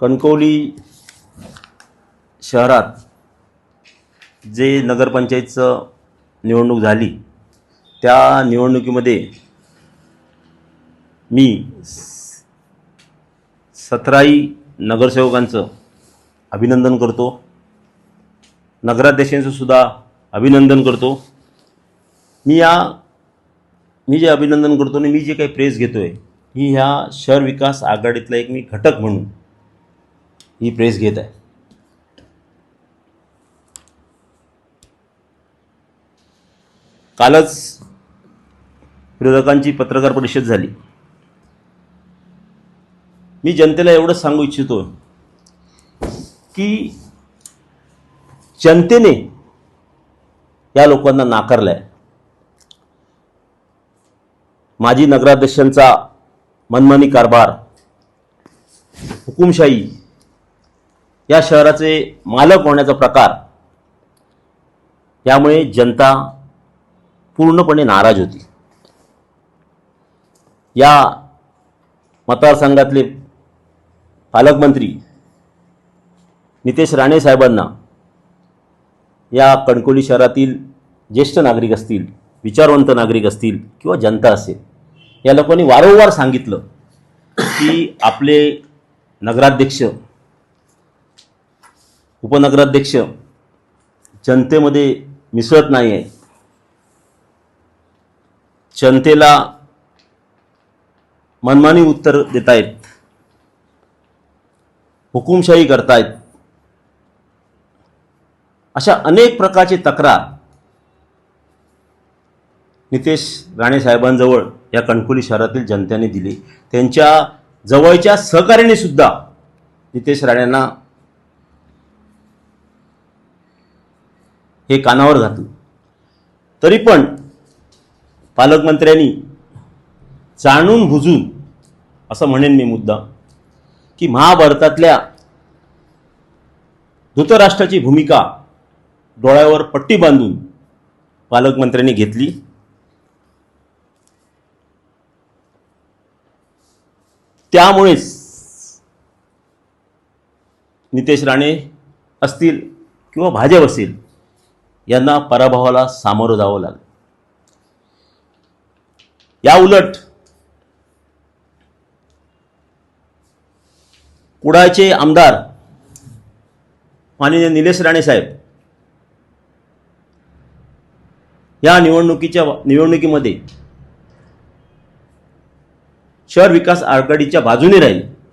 कणकवली शहरात जे नगरपंचायतचं निवडणूक झाली त्या निवडणुकीमध्ये मी 17ही नगरसेवकांचं अभिनंदन करतो, नगराध्यक्षांचं सुद्धा अभिनंदन करतो। मी जे अभिनंदन करतो आणि मी जे काही प्रेस घेतो आहे ही ह्या शहर विकास आघाडीतला एक मी घटक म्हणून ही प्रेस घेत आहे। कालच विरोधकांची पत्रकार परिषद झाली। मी जनतेला एवढंच सांगू इच्छितो की जनतेने या लोकांना नाकारलं आहे। माजी नगराध्यक्षांचा मनमानी कारभार, हुकुमशाही, या शहराचे मालक होण्याचा प्रकार, यामुळे जनता पूर्णपणे नाराज होती। या मतदारसंघातले पालकमंत्री नितेश राणे साहेबांना या कणकवली शहरातील ज्येष्ठ नागरिक असतील, विचारवंत नागरिक असतील किंवा जनता असेल, या लोकांनी वारंवार सांगितलं की आपले नगराध्यक्ष, उपनगराध्यक्ष जनतेमध्ये मिसळत नाही आहे, जनतेला मनमानी उत्तर देत आहेत, हुकुमशाही करतायत, अशा अनेक प्रकारची तक्रार नितेश राणे साहेबांजवळ या कणकवली शहरातील जनतेने दिली। त्यांच्या जवळच्या सहकार्याने सुद्धा नितेश राणेंना हे कानावर घातलं। तरी पण पालकमंत्र्यांनी जाणून बुजून, असं म्हणेन मी मुद्दा, की महाभारतातल्या धृतराष्ट्राची भूमिका डोळ्यावर पट्टी बांधून पालकमंत्र्यांनी घेतली। त्यामुळेच नितेश राणे असतील किंवा भाजप असेल यांना पराभवाला सामोरं जावं लागलं। या उलट कुडाळचे आमदार माननीय निलेश राणे साहेब या निवडणुकीमध्ये शहर विकास आघाडीच्या बाजूने राहील